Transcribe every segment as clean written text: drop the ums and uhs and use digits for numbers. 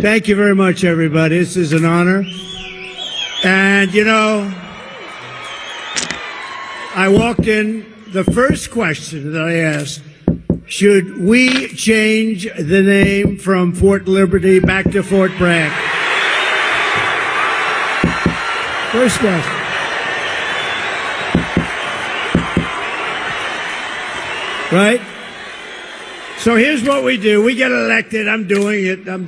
Thank you very much, everybody. This is an honor. And, you know, I walked in, the first question that I asked, should we change the name from Fort Liberty back to Fort Bragg? First question. Right? So here's what we do. We get elected. I'm doing it. And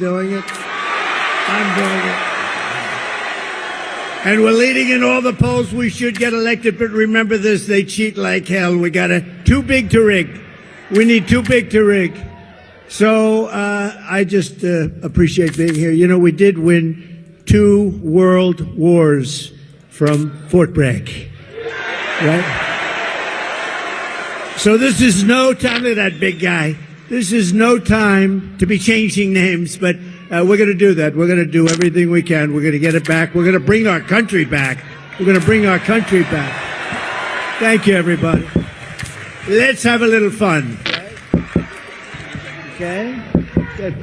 we're leading in all the polls. We should get elected. But remember this, they cheat like hell. We got too big to rig. We need too big to rig. So I just appreciate being here. You know, we did win 2 world wars from Fort Bragg. Right? So this is no time to that big guy. This is no time to be changing names, but we're going to do that. We're going to do everything we can. We're going to get it back. We're going to bring our country back. Thank you, everybody. Let's have a little fun. Okay? Good.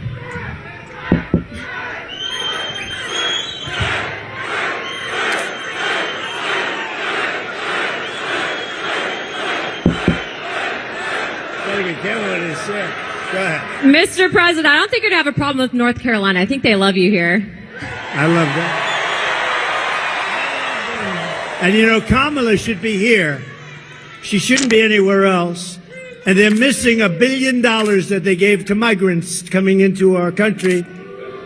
Go ahead. Mr. President, I don't think you're going to have a problem with North Carolina. I think they love you here. I love that. And you know, Kamala should be here. She shouldn't be anywhere else. And they're missing $1 billion that they gave to migrants coming into our country.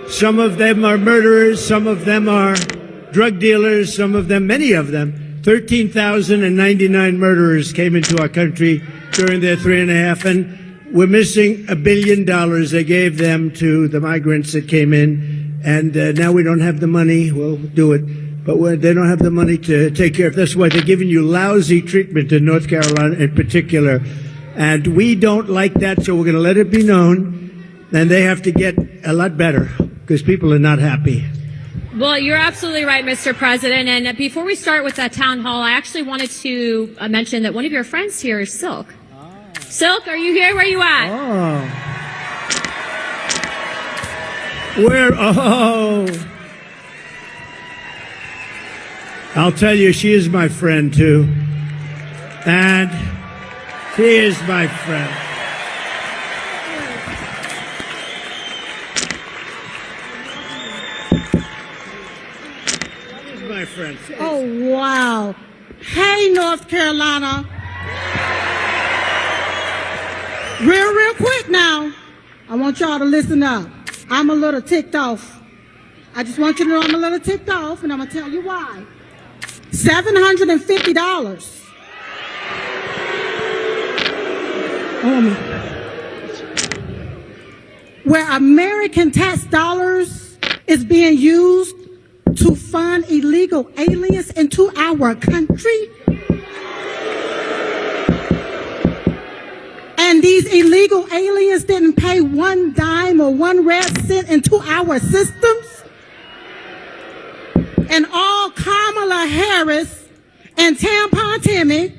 Some of them are murderers. Some of them are drug dealers. Some of them, many of them, 13,099 murderers came into our country during their 3.5. And we're missing $1 billion they gave them to the migrants that came in, and now we don't have the money. We'll do it, but they don't have the money to take care of. That's why they're giving you lousy treatment in North Carolina in particular, and we don't like that, so we're going to let it be known, and they have to get a lot better because people are not happy. Well, you're absolutely right, Mr. President, and before we start with that town hall, I actually wanted to mention that one of your friends here is Silk. Silk, are you here? Where you at? Oh. I'll tell you, she is my friend, too. And she is my friend. She is my friend. Oh, wow. Hey, North Carolina. Real quick now, I want y'all to listen up. I'm a little ticked off. I just want you to know I'm a little ticked off, and I'm going to tell you why. $750. Where American tax dollars is being used to fund illegal aliens into our country. And these illegal aliens didn't pay 1 dime or 1 red cent into our systems. And all Kamala Harris and Tampon Timmy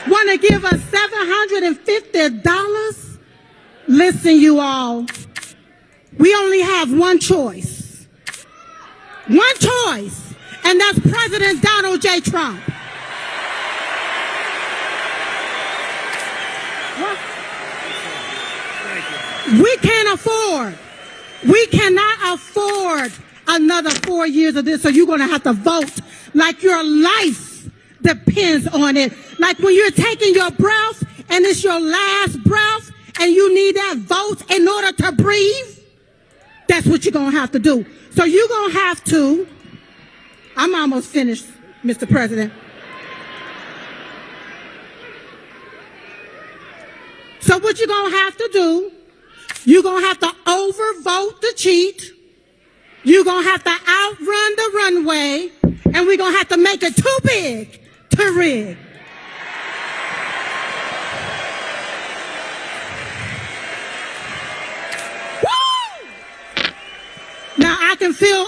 want to give us $750. Listen, you all, we only have one choice. One choice. And that's President Donald J. Trump. We cannot afford another 4 years of this, so you're going to have to vote like your life depends on it. Like when you're taking your breath and it's your last breath and you need that vote in order to breathe, that's what you're going to have to do. So you're going to have to, I'm almost finished, Mr. President. So what you're going to have to do, you're going to have to overvote the cheat. You're going to have to outrun the runway. And we're going to have to make it too big to rig. Woo! Now I can feel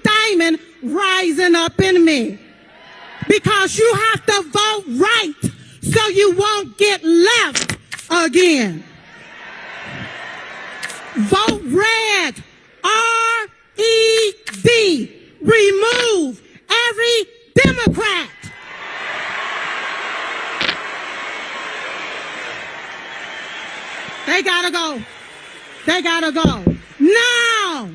Diamond rising up in me. Because you have to vote right so so you won't get left again. Vote red. R-E-D. Remove every Democrat. They gotta go. They gotta go. Now,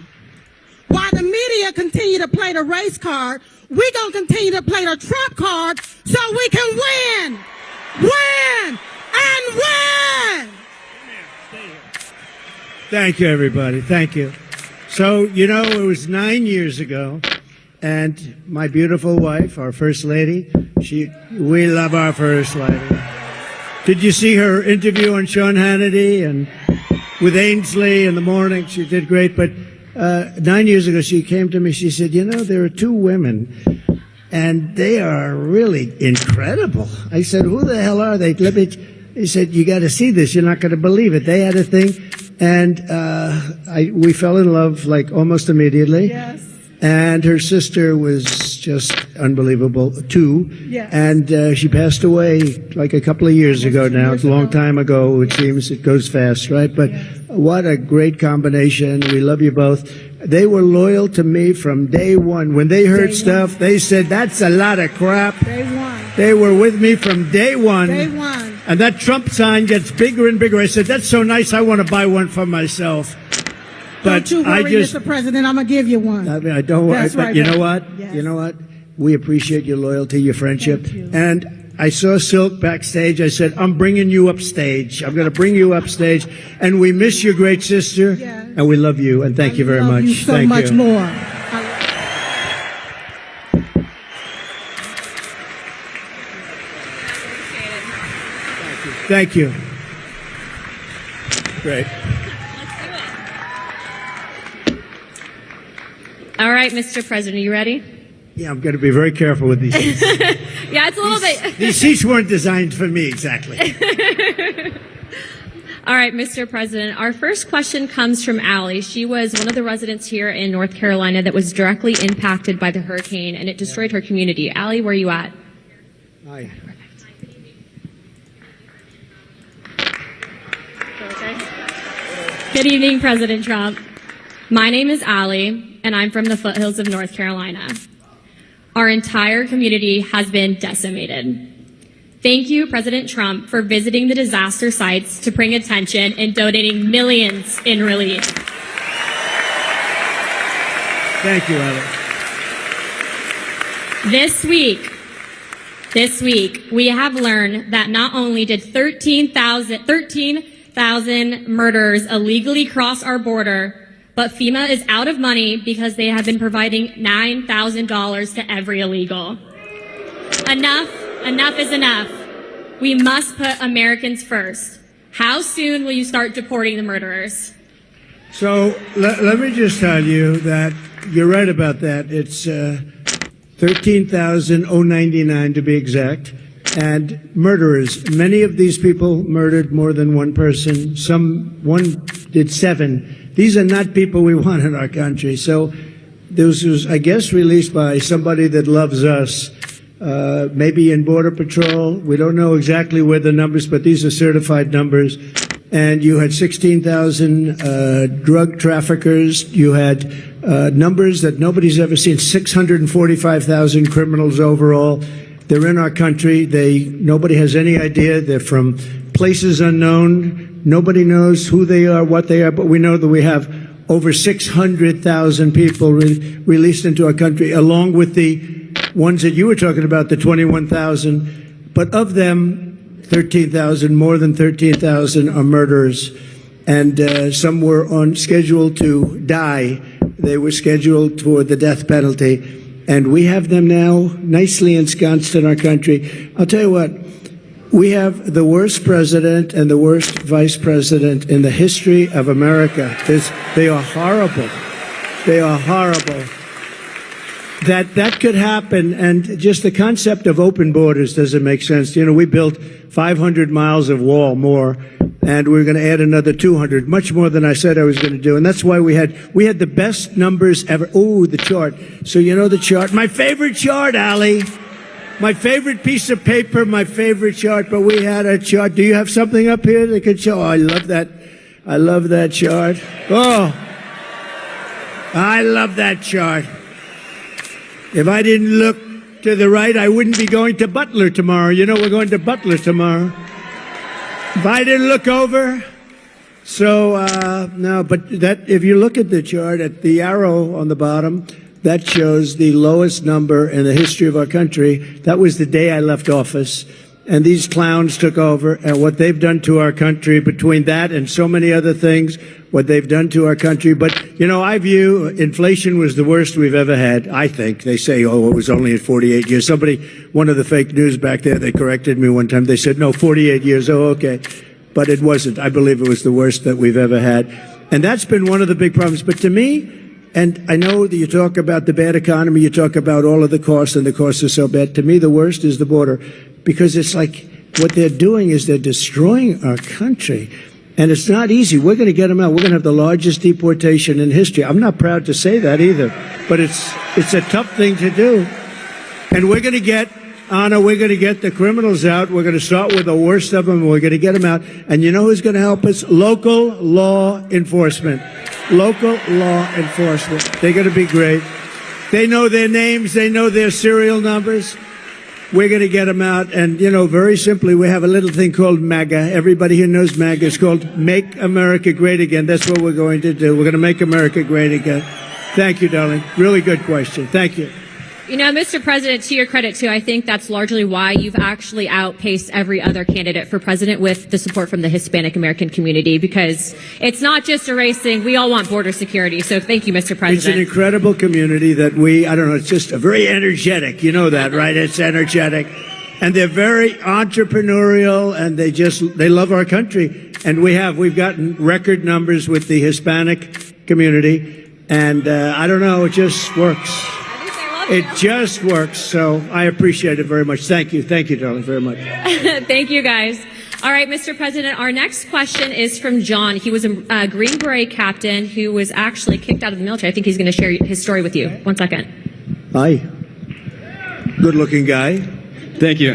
while the media continue to play the race card, we gonna continue to play the Trump card so we can win. Win and win. Thank you, everybody. Thank you. So, you know, it was 9 years ago, and my beautiful wife, our First Lady, we love our First Lady. Did you see her interview on Sean Hannity and with Ainsley in the morning? She did great. But 9 years ago, she came to me. She said, you know, there are two women, and they are really incredible. I said, who the hell are they? He said, you got to see this. You're not going to believe it. They had a thing, and we fell in love like almost immediately. Yes. And her sister was just unbelievable, too. Yes. And she passed away like a couple of years ago now. It's a long time ago, it seems. It goes fast, right? But what a great combination. We love you both. They were loyal to me from day one. When they heard stuff, they said, that's a lot of crap. Day one. They were with me from day one. Day one. And that Trump sign gets bigger and bigger. I said, that's so nice, I want to buy one for myself. But Don't you worry, Mr. President, I'm going to give you one. I mean, I don't. That's but right, you know baby. what? Yes. You know what? We appreciate your loyalty, your friendship. Thank you. And I saw Silk backstage. I said, I'm bringing you upstage. I'm going to bring you upstage. And we miss your great sister. Yes. And we love you. And thank you very I love much. you so thank much you. more. Thank you. Great. All right, Mr. President, are you ready? Yeah, I'm going to be very careful with these seats. Yeah, it's a little bit. These seats weren't designed for me exactly. All right, Mr. President, our first question comes from Allie. She was one of the residents here in North Carolina that was directly impacted by the hurricane, and it destroyed her community. Allie, where are you at? Hi. Good evening, President Trump. My name is Allie, and I'm from the foothills of North Carolina. Our entire community has been decimated. Thank you, President Trump, for visiting the disaster sites to bring attention and donating millions in relief. Thank you, Alex. This week, we have learned that not only did 13,000 murderers illegally cross our border, but FEMA is out of money because they have been providing $9,000 to every illegal. Enough is enough. We must put Americans first. How soon will you start deporting the murderers? So let me just tell you that you're right about that. It's 13,099 to be exact. And murderers, many of these people murdered more than one person. One did 7. These are not people we want in our country. So this was, I guess, released by somebody that loves us, maybe in Border Patrol. We don't know exactly where the numbers, but these are certified numbers. And you had 16,000 drug traffickers. You had numbers that nobody's ever seen, 645,000 criminals overall. They're in our country. Nobody has any idea. They're from places unknown. Nobody knows who they are, what they are, but we know that we have over 600,000 people released into our country, along with the ones that you were talking about, the 21,000. But of them, 13,000, more than 13,000 are murderers. And some were on schedule to die. They were scheduled for the death penalty. And we have them now nicely ensconced in our country. I'll tell you what, we have the worst president and the worst vice president in the history of America. They are horrible. They are horrible. That could happen, and just the concept of open borders doesn't make sense. You know, we built 500 miles of wall more, and we're going to add another 200, much more than I said I was going to do. And that's why we had the best numbers ever. Oh, the chart. So you know the chart. My favorite chart, Allie. my favorite piece of paper, my favorite chart, but we had a chart. Do you have something up here that could show? Oh, I love that. I love that chart. Oh, I love that chart. If I didn't look to the right, I wouldn't be going to Butler tomorrow. You know, we're going to Butler tomorrow. If I didn't look over. So, no, but that, if you look at the chart, at the arrow on the bottom, that shows the lowest number in the history of our country. That was the day I left office. And these clowns took over, and what they've done to our country, between that and so many other things, what they've done to our country. But, you know, I view inflation was the worst we've ever had, I think. They say, oh, it was only at 48 years. Somebody, one of the fake news back there, they corrected me one time. They said, no, 48 years. Oh, okay. But it wasn't. I believe it was the worst that we've ever had. And that's been one of the big problems. But to me, and I know that you talk about the bad economy, you talk about all of the costs, and the costs are so bad. To me, the worst is the border. Because it's like what they're doing is they're destroying our country. And it's not easy. We're going to get them out. We're going to have the largest deportation in history. I'm not proud to say that either. But it's a tough thing to do. And we're going to get, Anna, we're going to get the criminals out. We're going to start with the worst of them, and we're going to get them out. And you know who's going to help us? Local law enforcement. Local law enforcement. They're going to be great. They know their names. They know their serial numbers. We're going to get them out. And, you know, very simply, we have a little thing called MAGA. Everybody here knows MAGA. It's called Make America Great Again. That's what we're going to do. We're going to make America great again. Thank you, darling. Really good question. Thank you. You know, Mr. President, to your credit, too, I think that's largely why you've actually outpaced every other candidate for president with the support from the Hispanic American community, because it's not just a race thing. We all want border security. So thank you, Mr. President. It's an incredible community that I don't know, it's just a very energetic. You know that, right? It's energetic. And they're very entrepreneurial, and they love our country. And we've gotten record numbers with the Hispanic community. And I don't know, it just works. It just works, so I appreciate it very much. Thank you, darling, very much. Thank you, guys. All right, Mr. President, our next question is from John. He was a Green Beret captain who was actually kicked out of the military. I think he's going to share his story with you. 1 second. Hi. Good-looking guy. Thank you.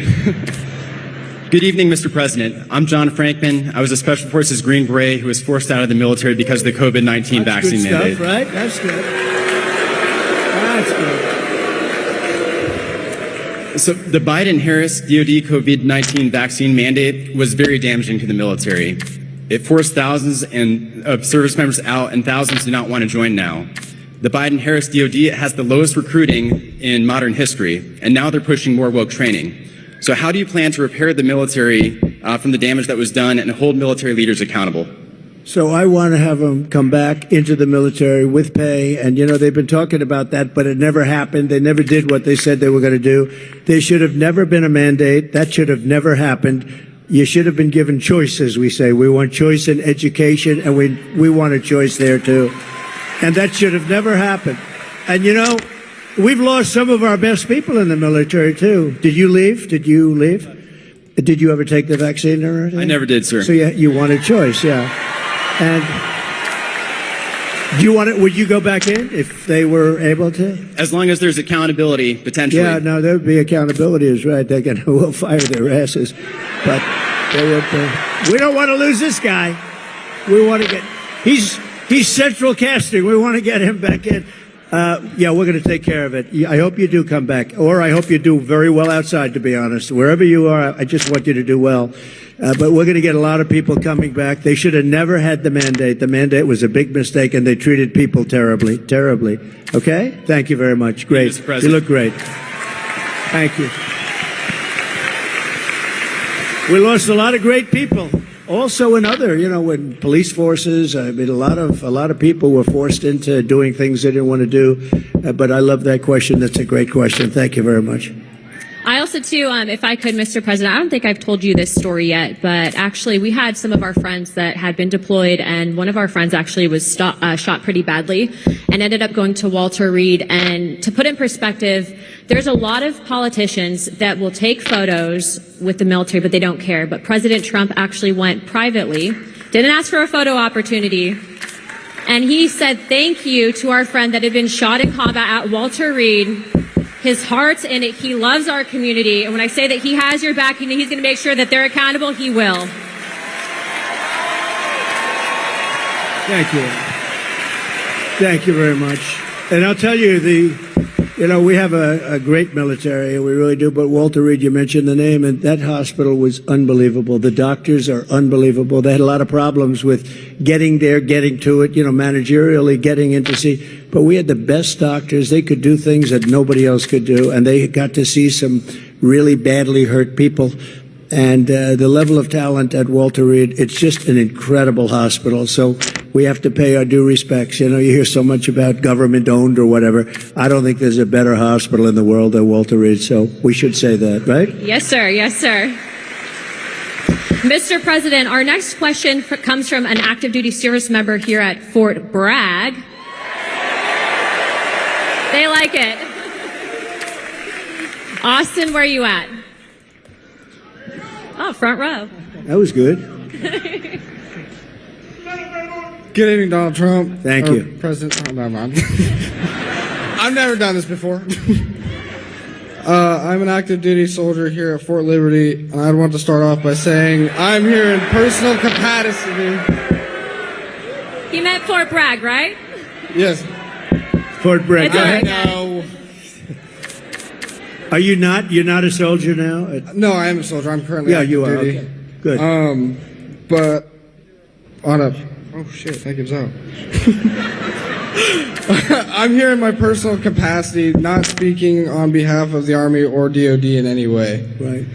Good evening, Mr. President. I'm John Frankman. I was a Special Forces Green Beret who was forced out of the military because of the COVID-19 vaccine mandate. That's good stuff, right? That's good. That's good. So the Biden-Harris DoD COVID-19 vaccine mandate was very damaging to the military. It forced thousands of service members out, and thousands do not want to join now. The Biden-Harris DoD has the lowest recruiting in modern history, and now they're pushing more woke training. So how do you plan to repair the military from the damage that was done and hold military leaders accountable? So I want to have them come back into the military with pay. And, you know, they've been talking about that, but it never happened. They never did what they said they were going to do. There should have never been a mandate. That should have never happened. You should have been given choices, we say. We want choice in education, and we want a choice there, too. And that should have never happened. And, you know, we've lost some of our best people in the military, too. Did you leave? Did you ever take the vaccine or anything? I never did, sir. So you want a choice, yeah. And would you go back in if they were able to? As long as there's accountability, potentially. Yeah, no, there would be accountability is right. We'll fire their asses. But we don't want to lose this guy. We want to he's central casting. We want to get him back in. Yeah, we're going to take care of it. I hope you do come back, or I hope you do very well outside, to be honest. Wherever you are, I just want you to do well. But we're going to get a lot of people coming back. They should have never had the mandate. The mandate was a big mistake, and they treated people terribly, terribly. Okay? Thank you very much. Great. You look great. Thank you. We lost a lot of great people. Also in other, in police forces, I mean, a lot of people were forced into doing things they didn't want to do. But I love that question. That's a great question. Thank you very much. I also, too, if I could, Mr. President, I don't think I've told you this story yet, but actually we had some of our friends that had been deployed, and one of our friends actually was shot pretty badly and ended up going to Walter Reed. And to put in perspective, there's a lot of politicians that will take photos with the military, but they don't care. But President Trump actually went privately, didn't ask for a photo opportunity, and he said thank you to our friend that had been shot in combat at Walter Reed. his heart, and he loves our community. And when I say that he has your back, and he's going to make sure that they're accountable, he will. Thank you. Thank you very much. And I'll tell you, we have a great military, we really do, but Walter Reed, you mentioned the name, and that hospital was unbelievable. The doctors are unbelievable. They had a lot of problems with getting there, getting to it, managerially getting in to see. But we had the best doctors. They could do things that nobody else could do, and they got to see some really badly hurt people. And the level of talent at Walter Reed, it's just an incredible hospital. So we have to pay our due respects. You hear so much about government-owned or whatever. I don't think there's a better hospital in the world than Walter Reed, so we should say that, right? Yes, sir. Yes, sir. Mr. President, our next question comes from an active duty service member here at Fort Bragg. They like it. Austin, where are you at? Oh, front row. That was good. Good evening, Donald Trump. Thank you. President. Oh, never mind. I've never done this before. I'm an active duty soldier here at Fort Liberty, and I'd want to start off by saying I'm here in personal capacity. He meant Fort Bragg, right? Yes. Fort Bragg. It's all right, No. Are you not? You're not a soldier now? No, I am a soldier. I'm currently active you are. duty. Okay. Good. But on a... Oh, shit, that gives out. I'm here in my personal capacity, not speaking on behalf of the Army or DOD in any way. Right.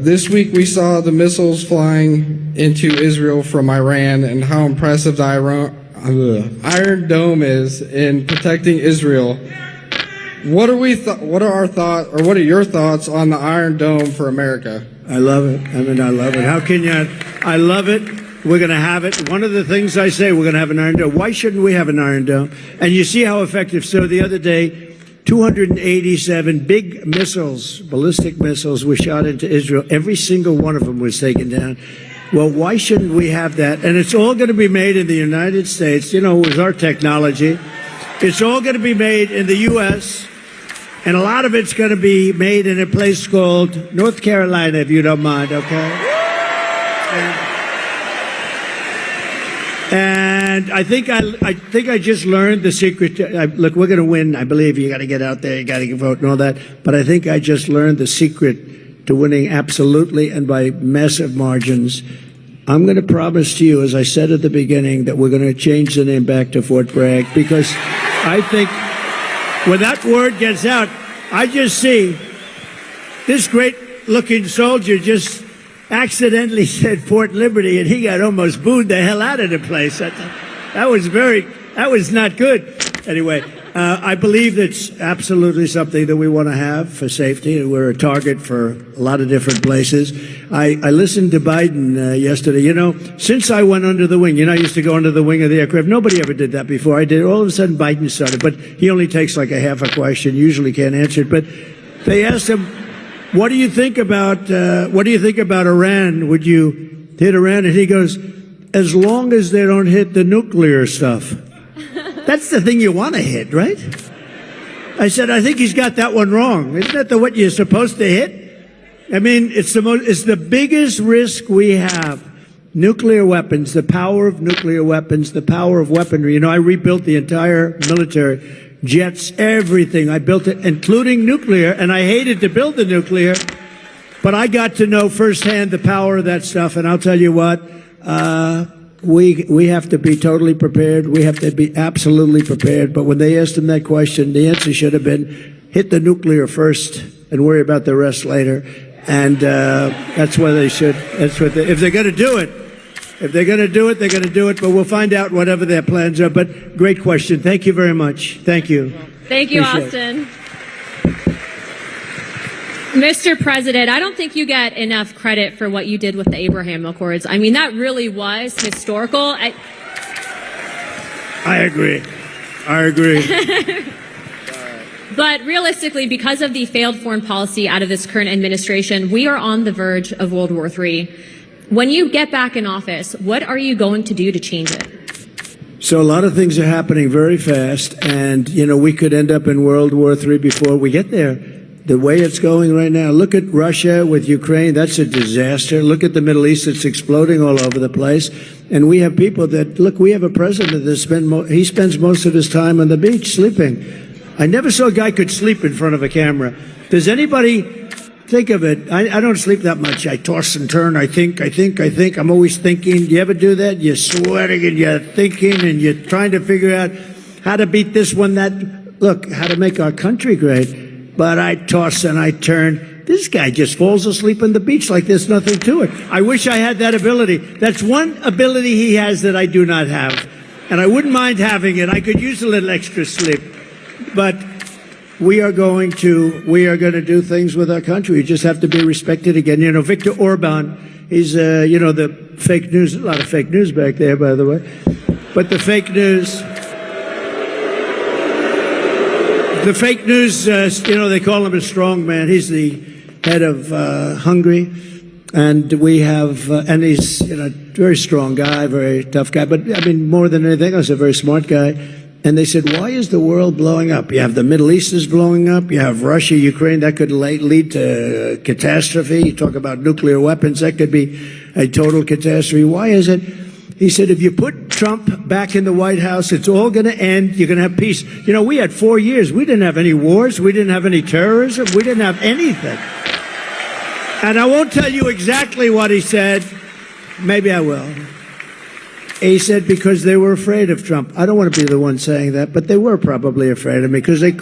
This week we saw the missiles flying into Israel from Iran and how impressive the Iron Dome is in protecting Israel. What are your thoughts on the Iron Dome for America? I love it. I love it. How can you? I love it. We're going to have it. One of the things I say, we're going to have an Iron Dome. Why shouldn't we have an Iron Dome? And you see how effective. So the other day, 287 big missiles, ballistic missiles, were shot into Israel. Every single one of them was taken down. Well, why shouldn't we have that? And it's all going to be made in the United States. With our technology. It's all going to be made in the U.S., and a lot of it's going to be made in a place called North Carolina, if you don't mind, okay? And I think I just learned the secret. Look, we're going to win. I believe you got to get out there, you got to vote and all that. But I think I just learned the secret to winning absolutely and by massive margins. I'm going to promise to you, as I said at the beginning, that we're going to change the name back to Fort Bragg, because I think when that word gets out, I just see this great-looking soldier just accidentally said Fort Liberty, and he got almost booed the hell out of the place. That was not good. Anyway, I believe it's absolutely something that we want to have for safety. We're a target for a lot of different places. I listened to Biden yesterday. Since I went under the wing, I used to go under the wing of the aircraft. Nobody ever did that before. I did. All of a sudden, Biden started, but he only takes like a half a question. Usually can't answer it. But they asked him, "What do you think about Iran? Would you hit Iran?" And he goes, "As long as they don't hit the nuclear stuff." That's the thing you want to hit, right? I said, I think he's got that one wrong. Isn't that what you're supposed to hit? I mean, it's the biggest risk we have. Nuclear weapons, the power of nuclear weapons, the power of weaponry. I rebuilt the entire military, jets, everything. I built it, including nuclear, and I hated to build the nuclear, but I got to know firsthand the power of that stuff, and I'll tell you what, we have to be totally prepared. We have to be absolutely prepared. But when they asked him that question, the answer should have been hit the nuclear first and worry about the rest later. And that's what they should. If they're going to do it, they're going to do it. But we'll find out whatever their plans are. But great question. Thank you very much. Thank you. Thank you, Appreciate Austin. Mr. President, I don't think you get enough credit for what you did with the Abraham Accords. I mean, that really was historical. I agree. But realistically, because of the failed foreign policy out of this current administration, we are on the verge of World War III. When you get back in office, what are you going to do to change it? So a lot of things are happening very fast, and, we could end up in World War III before we get there. The way it's going right now, look at Russia with Ukraine, that's a disaster. Look at the Middle East, it's exploding all over the place. And we have people we have a president that he spends most of his time on the beach sleeping. I never saw a guy could sleep in front of a camera. Does anybody think of it? I don't sleep that much. I toss and turn, I think. I'm always thinking. Do you ever do that? You're sweating and you're thinking and you're trying to figure out how to beat this one, that. Look, how to make our country great. But I toss and I turn. This guy just falls asleep on the beach like there's nothing to it. I wish I had that ability. That's one ability he has that I do not have. And I wouldn't mind having it. I could use a little extra sleep. But we are going to do things with our country. We just have to be respected again. Viktor Orban, he's, the fake news, a lot of fake news back there, by the way. But the fake news, they call him a strong man. He's the head of Hungary, and we have, and he's a very strong guy, very tough guy. But more than anything else, a very smart guy. And they said, why is the world blowing up? You have the Middle East is blowing up. You have Russia, Ukraine. That could lead to catastrophe. You talk about nuclear weapons. That could be a total catastrophe. Why is it? He said, if you put Trump back in the White House, it's all going to end. You're going to have peace. We had 4 years. We didn't have any wars. We didn't have any terrorism. We didn't have anything. And I won't tell you exactly what he said. Maybe I will. He said because they were afraid of Trump. I don't want to be the one saying that, but they were probably afraid of me because they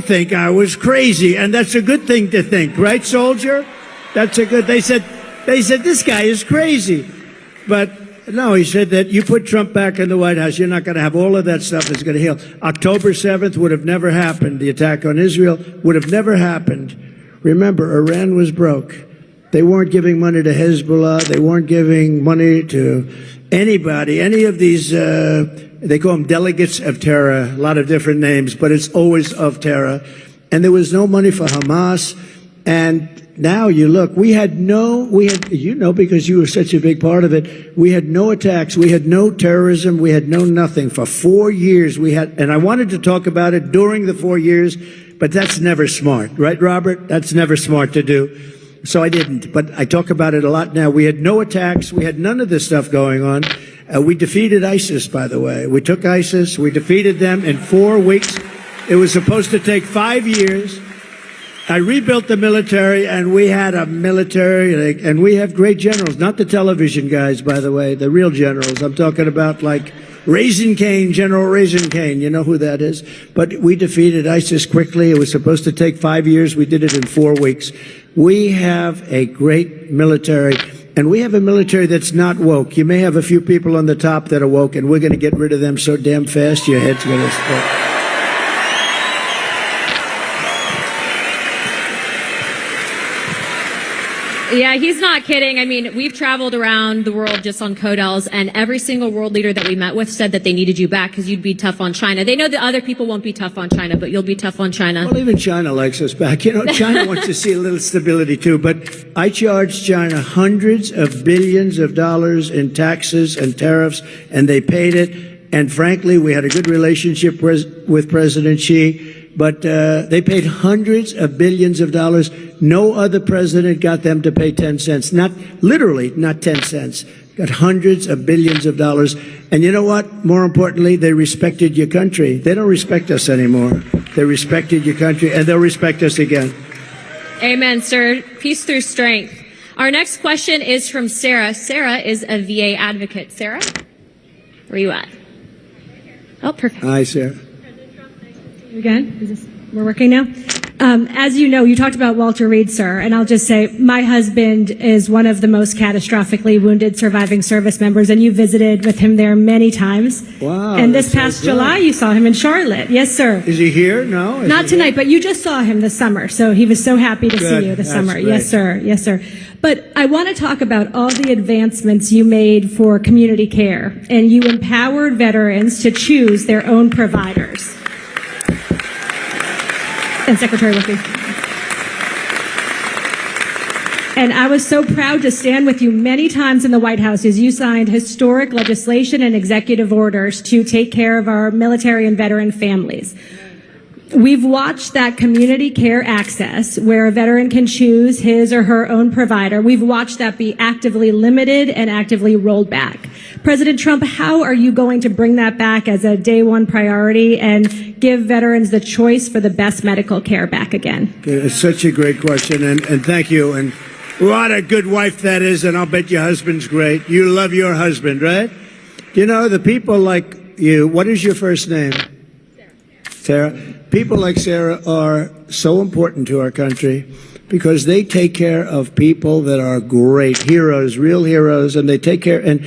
think I was crazy. And that's a good thing to think, right, soldier? They said this guy is crazy. But no, he said that you put Trump back in the White House, you're not going to have all of that stuff is going to heal. October 7th would have never happened. The attack on Israel would have never happened. Remember, Iran was broke. They weren't giving money to Hezbollah. They weren't giving money to anybody, any of these, they call them delegates of terror, a lot of different names, but it's always of terror. And there was no money for Hamas. And now you look, because you were such a big part of it, we had no attacks, we had no terrorism, we had no nothing. For 4 years and I wanted to talk about it during the 4 years, but that's never smart, right, Robert? That's never smart to do. So I didn't, but I talk about it a lot now. We had no attacks. We had none of this stuff going on. We defeated ISIS, by the way. We took ISIS. We defeated them in 4 weeks. It was supposed to take 5 years. I rebuilt the military, and we had a military, and we have great generals, not the television guys, by the way, the real generals. I'm talking about like Raisin Cane, General Raisin Cane. You know who that is? But we defeated ISIS quickly. It was supposed to take 5 years. We did it in 4 weeks. We have a great military, and we have a military that's not woke. You may have a few people on the top that are woke, and we're going to get rid of them so damn fast your head's going to split. Yeah, he's not kidding. We've traveled around the world just on Codels, and every single world leader that we met with said that they needed you back because you'd be tough on China. They know that other people won't be tough on China, but you'll be tough on China. Well, even China likes us back. China wants to see a little stability too, but I charged China hundreds of billions of dollars in taxes and tariffs, and they paid it. And frankly, we had a good relationship with President Xi. But they paid hundreds of billions of dollars. No other president got them to pay 10 cents. Not 10 cents. Got hundreds of billions of dollars. And you know what? More importantly, they respected your country. They don't respect us anymore. They respected your country, and they'll respect us again. Amen, sir. Peace through strength. Our next question is from Sarah. Sarah is a VA advocate. Sarah, where are you at? Oh, perfect. Hi, Sarah. Again, we're working now. As you know, you talked about Walter Reed, sir, and I'll just say my husband is one of the most catastrophically wounded surviving service members, and you visited with him there many times. Wow. And this past July, you saw him in Charlotte. Yes, sir. Is he here? No? Not tonight, but you just saw him this summer, so he was so happy to see you this summer. Great. Yes, sir. Yes, sir. But I want to talk about all the advancements you made for community care, and you empowered veterans to choose their own providers. And Secretary Wilkie. And I was so proud to stand with you many times in the White House as you signed historic legislation and executive orders to take care of our military and veteran families. We've watched that community care access where a veteran can choose his or her own provider. We've watched that be actively limited and actively rolled back. President Trump, how are you going to bring that back as a day one priority and give veterans the choice for the best medical care back again? It's such a great question, and thank you. And what a good wife that is, and I'll bet your husband's great. You love your husband, right? You know, the people like you, what is your first name? Sarah. People like Sarah are so important to our country because they take care of people that are great heroes, real heroes, and they take care. And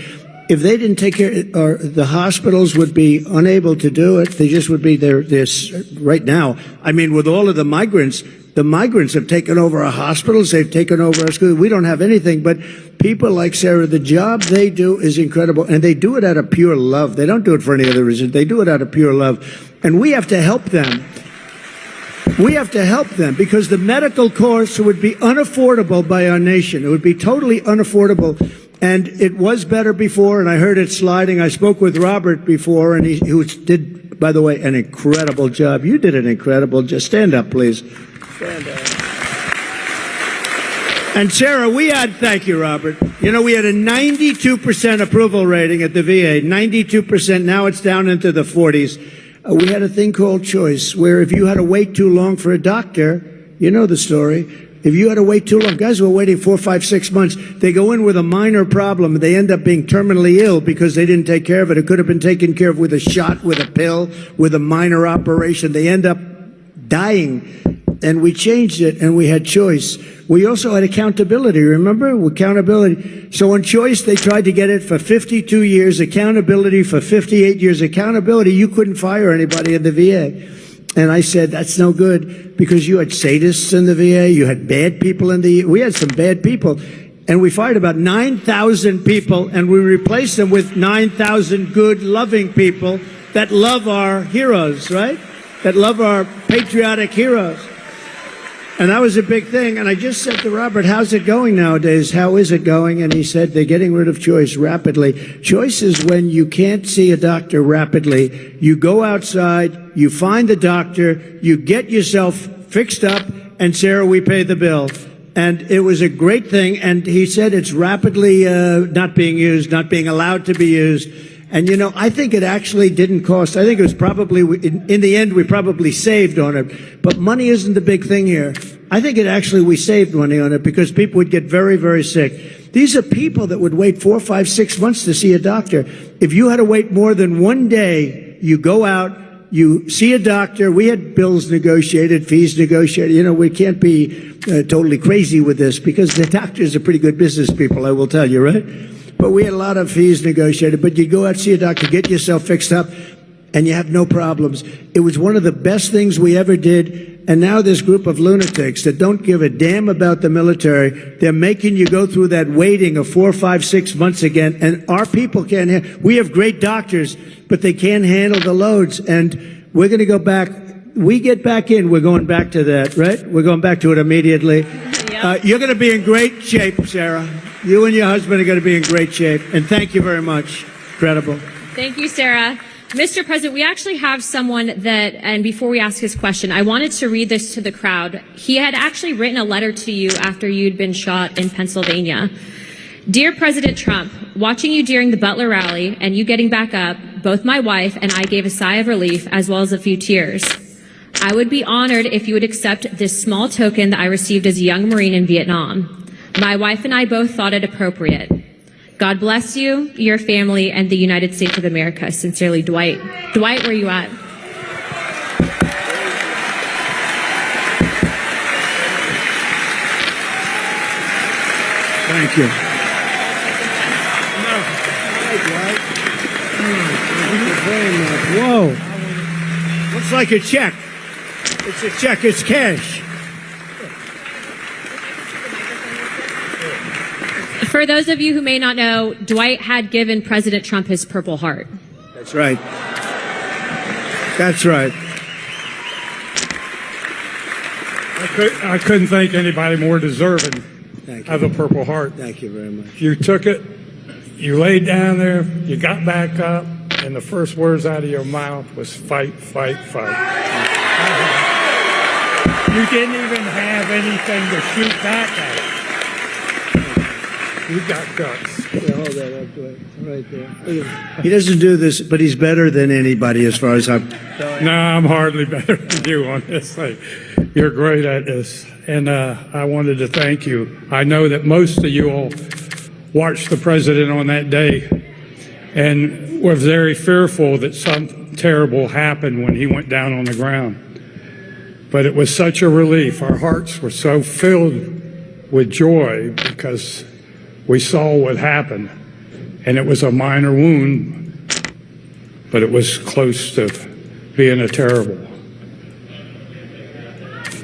if they didn't take care, or the hospitals would be unable to do it. They just would be there right now. I mean, with all of the migrants have taken over our hospitals. They've taken over our schools. We don't have anything, but people like Sarah, the job they do is incredible, and they do it out of pure love. They don't do it for any other reason. They do it out of pure love. And we have to help them. We have to help them because the medical costs would be unaffordable by our nation. It would be totally unaffordable. And it was better before, and I heard it sliding. I spoke with Robert before, and who did, by the way, an incredible job. You did an incredible job. Stand up, please. Stand up. And Sarah, thank you, Robert. You know, we had a 92% approval rating at the VA, 92%. Now it's down into the 40s. We had a thing called choice, where if you had to wait too long for a doctor, you know the story. If you had to wait too long, guys were waiting 4, 5, 6 months. They go in with a minor problem. They end up being terminally ill because they didn't take care of it. It could have been taken care of with a shot, with a pill, with a minor operation. They end up dying. And we changed it, and we had choice. We also had accountability, remember? Accountability. So on choice, they tried to get it for 52 years, accountability for 58 years. Accountability, you couldn't fire anybody in the VA. And I said, that's no good, because you had sadists in the VA, you had bad people we had some bad people. And we fired about 9,000 people, and we replaced them with 9,000 good, loving people that love our heroes, right? That love our patriotic heroes. And that was a big thing. And I just said to Robert, how's it going nowadays? How is it going? And he said, they're getting rid of choice rapidly. Choice is when you can't see a doctor rapidly. You go outside, you find the doctor, you get yourself fixed up, and Sarah, we pay the bill. And it was a great thing. And he said it's rapidly not being used, not being allowed to be used. And, you know, I think it actually didn't cost. I think it was probably, in the end, we probably saved on it. But money isn't the big thing here. I think we saved money on it because people would get very, very sick. These are people that would wait 4, 5, 6 months to see a doctor. If you had to wait more than one day, you go out, you see a doctor. We had bills negotiated, fees negotiated. You know, we can't be totally crazy with this because the doctors are pretty good business people, I will tell you, right? But we had a lot of fees negotiated. But you go out, see a doctor, get yourself fixed up, and you have no problems. It was one of the best things we ever did. And now this group of lunatics that don't give a damn about the military, they're making you go through that waiting of 4, 5, 6 months again. And our people can't. We have great doctors, but they can't handle the loads. And we're going to go back. We get back in, we're going back to that, right? We're going back to it immediately. Yep. You're going to be in great shape, Sarah. You and your husband are going to be in great shape. And thank you very much. Incredible. Thank you, Sarah. Mr. President, we actually have someone that, and before we ask his question, I wanted to read this to the crowd. He had actually written a letter to you after you'd been shot in Pennsylvania. Dear President Trump, watching you during the Butler rally and you getting back up, both my wife and I gave a sigh of relief as well as a few tears. I would be honored if you would accept this small token that I received as a young Marine in Vietnam. My wife and I both thought it appropriate. God bless you, your family, and the United States of America. Sincerely, Dwight. Dwight, where are you at? Thank you. Whoa. Looks like a check. It's a check. It's cash. For those of you who may not know, Dwight had given President Trump his Purple Heart. That's right. That's right. I couldn't think anybody more deserving Thank you. of the Purple Heart. Thank you very much. You took it, you laid down there, you got back up, and the first words out of your mouth was fight, fight, fight. You didn't even have anything to shoot back at. You got guts. Yeah, hold that up right there. He doesn't do this, but he's better than anybody as far as I'm. No, I'm hardly better than you on this thing. You're great at this. And I wanted to thank you. I know that most of you all watched the president on that day and were very fearful that something terrible happened when he went down on the ground. But it was such a relief. Our hearts were so filled with joy because we saw what happened. And it was a minor wound, but it was close to being a terrible.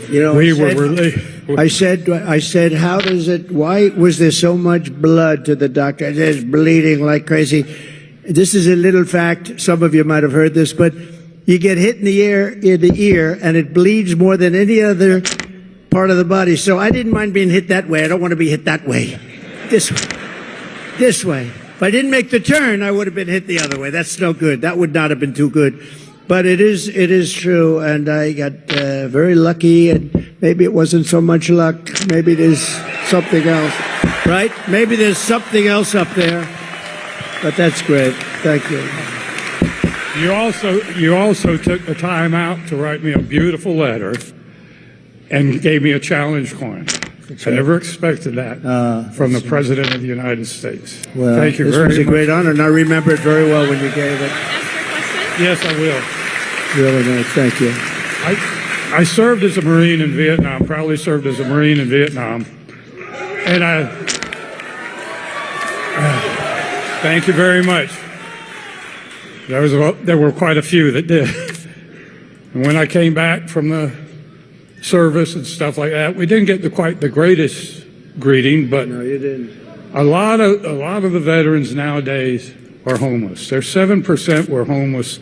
You know, We were relieved. I said, how does it, why was there so much blood to the doctor? There's bleeding like crazy. This is a little fact. Some of you might have heard this, but you get hit in the ear, and it bleeds more than any other part of the body. So I didn't mind being hit that way. I don't want to be hit that way. This way. If I didn't make the turn, I would have been hit the other way. That's no good. That would not have been too good. But it is true, and I got very lucky, and maybe it wasn't so much luck. Maybe there's something else, right? Maybe there's something else up there. But that's great. Thank you. You also took the time out to write me a beautiful letter and gave me a challenge coin. I never expected that from the President of the United States. Well, thank you this very was much. a great honor, and I remember it very well when you gave it. Yes, I will. Really nice. Thank you. I served as a Marine in Vietnam, proudly served as a Marine in Vietnam. And thank you very much. There were quite a few that did. And when I came back from the service and stuff like that, we didn't get quite the greatest greeting, but No, you didn't. a lot of the veterans nowadays are homeless. There's 7% were homeless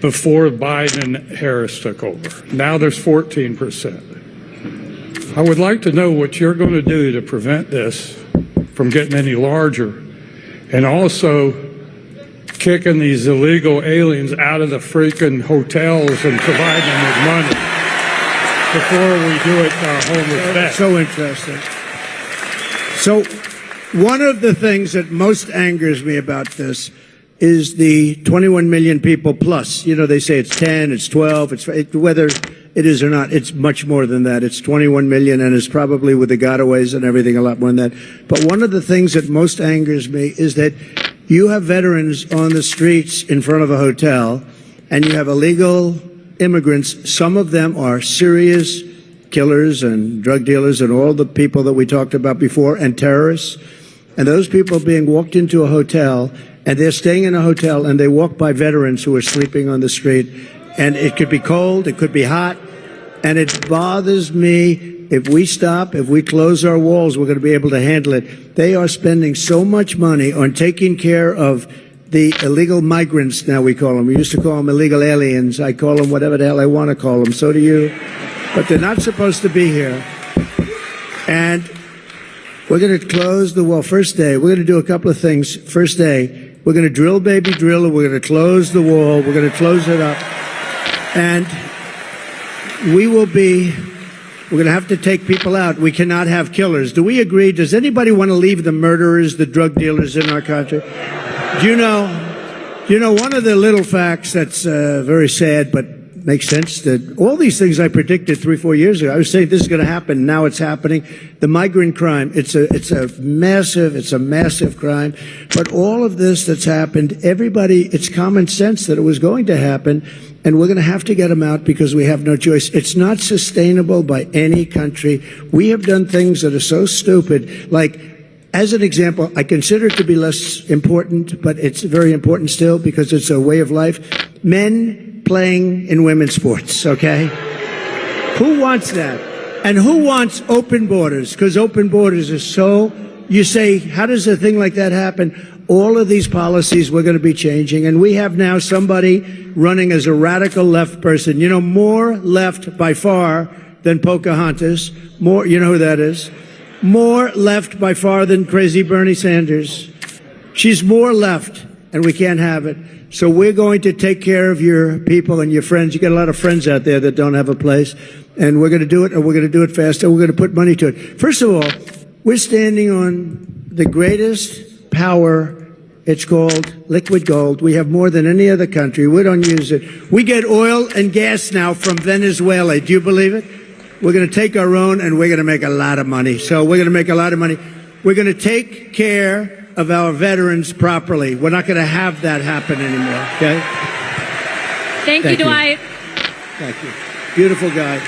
before Biden and Harris took over. Now there's 14%. I would like to know what you're going to do to prevent this from getting any larger, and also kicking these illegal aliens out of the freaking hotels and providing them with money before we do it to our homeless vets. So interesting. So one of the things that most angers me about this is the 21 million people plus. You know, they say it's 10, it's 12, whether it is or not, it's much more than that. It's 21 million, and it's probably with the gotaways and everything a lot more than that. But one of the things that most angers me is that you have veterans on the streets in front of a hotel, and you have illegal immigrants. Some of them are serious killers and drug dealers and all the people that we talked about before, and terrorists. And those people being walked into a hotel, and they're staying in a hotel, and they walk by veterans who are sleeping on the street. And it could be cold, it could be hot, and it bothers me. If we stop, if we close our walls, we're going to be able to handle it. They are spending so much money on taking care of the illegal migrants, now we call them. We used to call them illegal aliens. I call them whatever the hell I want to call them. So do you. But they're not supposed to be here. And we're going to close the wall. First day, we're going to do a couple of things. First day, we're going to drill, baby, drill, and we're going to close the wall. We're going to close it up. And we're going to have to take people out. We cannot have killers. Do we agree? Does anybody want to leave the murderers, the drug dealers in our country? Do you know, one of the little facts that's very sad but makes sense, that all these things I predicted 3-4 years ago, I was saying this is going to happen. Now it's happening. The migrant crime, it's a massive crime. But all of this that's happened, it's common sense that it was going to happen. And we're going to have to get them out because we have no choice. It's not sustainable by any country. We have done things that are so stupid. Like, as an example, I consider it to be less important, but it's very important still because it's a way of life. Men playing in women's sports, okay? Who wants that? And who wants open borders? Because open borders are so, you say, how does a thing like that happen? All of these policies we're going to be changing, and we have now somebody running as a radical left person. You know, more left by far than Pocahontas. More, you know who that is? more left by far than crazy Bernie Sanders. She's more left, and we can't have it. So we're going to take care of your people and your friends. You got a lot of friends out there that don't have a place, and we're going to do it, and we're going to do it fast, and we're going to put money to it. First of all, we're standing on the greatest power. It's called liquid gold. We have more than any other country. We don't use it. We get oil and gas now from Venezuela. Do you believe it? We're going to take our own, and we're going to make a lot of money. So we're going to make a lot of money. We're going to take care of our veterans properly. We're not going to have that happen anymore, okay? Thank you, Dwight. Thank you. Beautiful guy.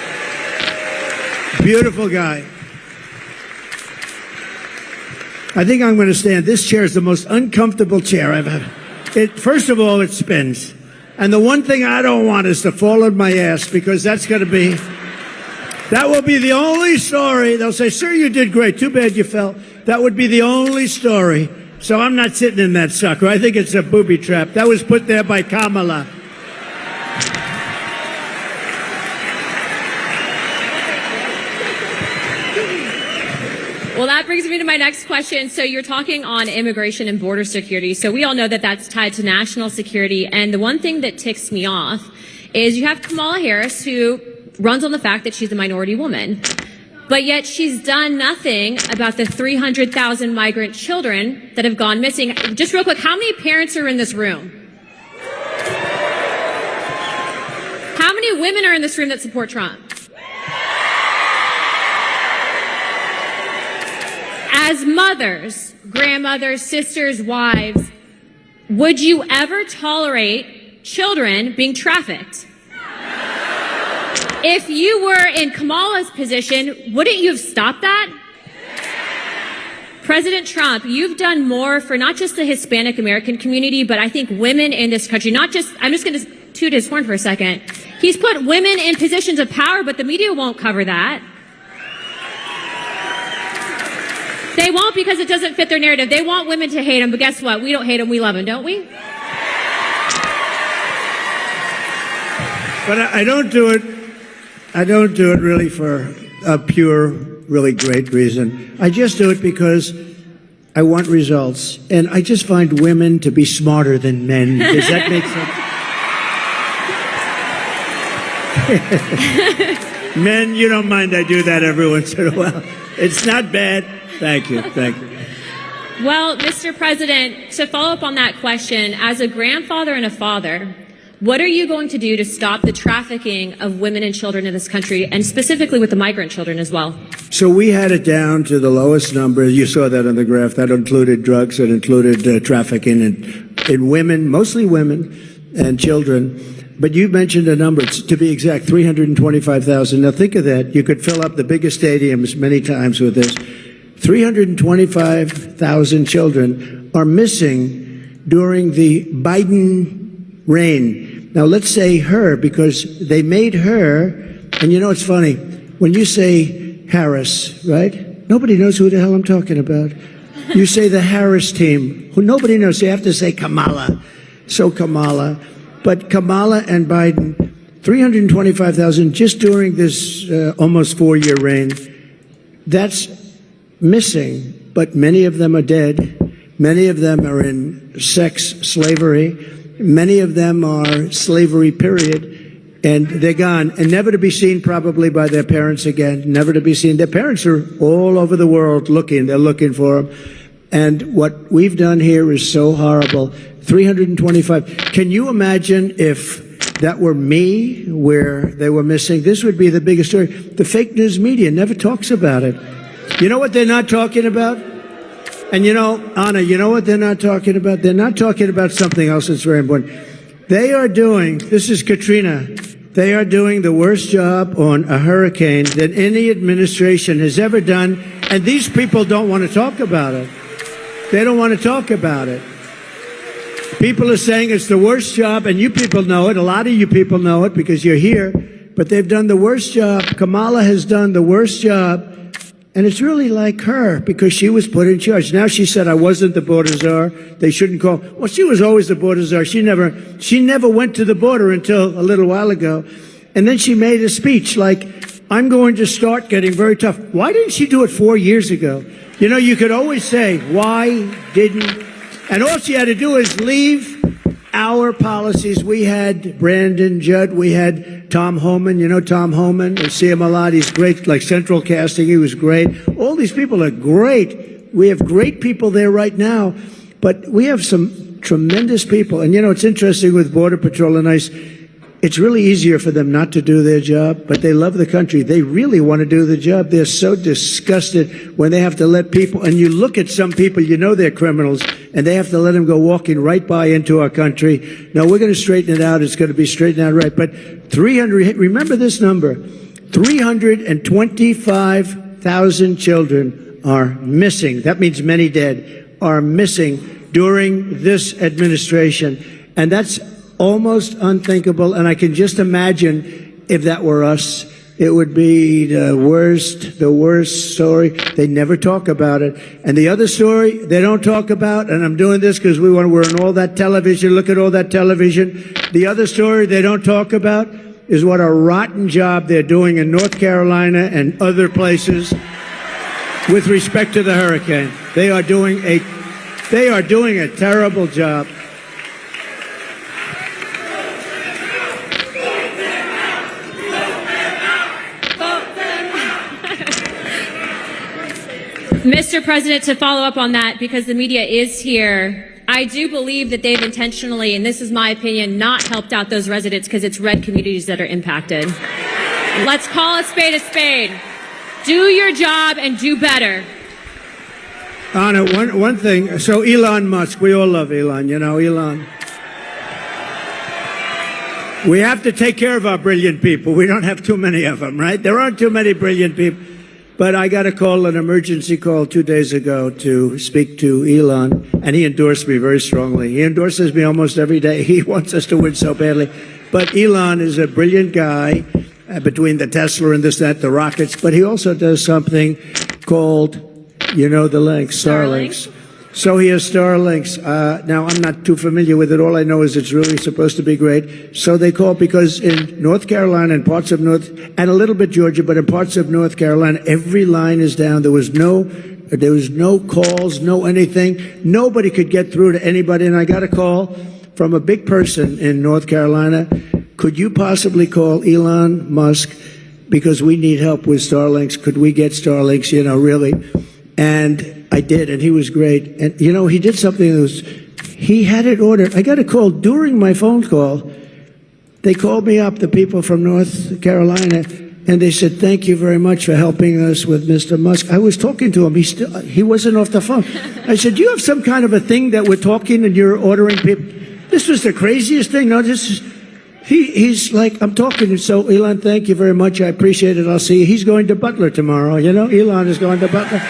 Beautiful guy. I think I'm going to stand. This chair is the most uncomfortable chair I've ever. First of all, it spins. And the one thing I don't want is to fall on my ass, because that will be the only story. They'll say, sir, you did great. Too bad you fell. That would be the only story. So I'm not sitting in that sucker. I think it's a booby trap. That was put there by Kamala. Well, that brings me to my next question. So you're talking on immigration and border security. So we all know that that's tied to national security. And the one thing that ticks me off is you have Kamala Harris, who runs on the fact that she's a minority woman. But yet she's done nothing about the 300,000 migrant children that have gone missing. Just real quick, how many parents are in this room? How many women are in this room that support Trump? As mothers, grandmothers, sisters, wives, would you ever tolerate children being trafficked? If you were in Kamala's position, wouldn't you have stopped that? President Trump, you've done more for not just the Hispanic American community, but I think women in this country, not just, I'm just going to toot his horn for a second. He's put women in positions of power, but the media won't cover that. They won't, because it doesn't fit their narrative. They want women to hate them, but guess what? We don't hate them, we love them, don't we? But I don't do it. I don't do it really for a pure, really great reason. I just do it because I want results. And I just find women to be smarter than men. Does that make sense? Men, you don't mind I do that every once in a while. It's not bad. Thank you. Thank you. Well, Mr. President, to follow up on that question, as a grandfather and a father, what are you going to do to stop the trafficking of women and children in this country, and specifically with the migrant children as well? So we had it down to the lowest number. You saw that on the graph. That included drugs. It included trafficking in women, mostly women and children. But you mentioned a number, to be exact, 325,000. Now think of that. You could fill up the biggest stadiums many times with this. 325,000 children are missing during the Biden reign. Now let's say her, because they made her, and you know it's funny, when you say Harris, right? Nobody knows who the hell I'm talking about. You say the Harris team, who nobody knows. You have to say Kamala. So Kamala. But Kamala and Biden, 325,000 just during this almost 4-year reign. That's missing, but many of them are dead. Many of them are in sex slavery. Many of them are slavery, period, and they're gone, and never to be seen probably by their parents again, never to be seen. Their parents are all over the world looking. They're looking for them. And what we've done here is so horrible. 325. Can you imagine if that were me, where they were missing? This would be the biggest story. The fake news media never talks about it. You know what they're not talking about? And you know, Anna, you know what they're not talking about? They're not talking about something else that's very important. They are doing, this is Katrina, they are doing the worst job on a hurricane that any administration has ever done, and these people don't want to talk about it. They don't want to talk about it. People are saying it's the worst job, and you people know it. A lot of you people know it because you're here, but they've done the worst job. Kamala has done the worst job. And it's really like her, because she was put in charge. Now she said, I wasn't the border czar. They shouldn't call. Well, she was always the border czar. She never went to the border until a little while ago. And then she made a speech like, I'm going to start getting very tough. Why didn't she do it 4 years ago? You know, you could always say, why didn't? And all she had to do is leave our policies. We had Brandon Judd. We had Tom Homan. You know Tom Homan? You see him a lot. He's great, like Central Casting. He was great. All these people are great. We have great people there right now. But we have some tremendous people. And, you know, it's interesting with Border Patrol and ICE. It's really easier for them not to do their job, but they love the country. They really want to do the job. They're so disgusted when they have to let people, and you look at some people, you know they're criminals, and they have to let them go walking right by into our country. No, we're going to straighten it out. It's going to be straightened out right. But 300, remember this number, 325,000 children are missing. That means many dead are missing during this administration. And that's almost unthinkable, and I can just imagine if that were us, it would be the worst story. They never talk about it. And the other story they don't talk about, and I'm doing this because we're on all that television, look at all that television. The other story they don't talk about is what a rotten job they're doing in North Carolina and other places with respect to the hurricane. They are doing a terrible job. Mr. President, to follow up on that, because the media is here, I do believe that they've intentionally, and this is my opinion, not helped out those residents because it's red communities that are impacted. Let's call a spade a spade. Do your job and do better. Anna, one thing. So Elon Musk, we all love Elon, you know, Elon. We have to take care of our brilliant people. We don't have too many of them, right? There aren't too many brilliant people. But I got an emergency call 2 days ago to speak to Elon, and he endorsed me very strongly. He endorses me almost every day. He wants us to win so badly. But Elon is a brilliant guy between the Tesla and this, that, the rockets. But he also does something called, you know, the links, Starlinks. So he has Starlinks. Now, I'm not too familiar with it. All I know is it's really supposed to be great. So they call because in North Carolina and parts of and a little bit Georgia, but in parts of North Carolina, every line is down. There was no calls, no anything. Nobody could get through to anybody. And I got a call from a big person in North Carolina. Could you possibly call Elon Musk because we need help with Starlinks? Could we get Starlinks, you know, really? And I did, and he was great. And, you know, he did something he had it ordered. I got a call during my phone call. They called me up, the people from North Carolina, and they said, thank you very much for helping us with Mr. Musk. I was talking to him. He wasn't off the phone. I said, do you have some kind of a thing that we're talking and you're ordering people? This was the craziest thing. No, he's like, I'm talking. So, Elon, thank you very much. I appreciate it. I'll see you. He's going to Butler tomorrow. You know, Elon is going to Butler.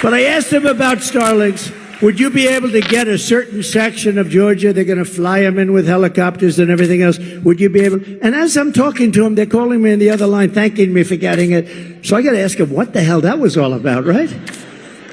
But I asked him about Starlinks. Would you be able to get a certain section of Georgia? They're going to fly them in with helicopters and everything else. Would you be able? And as I'm talking to him, they're calling me on the other line, thanking me for getting it. So I got to ask him what the hell that was all about, right?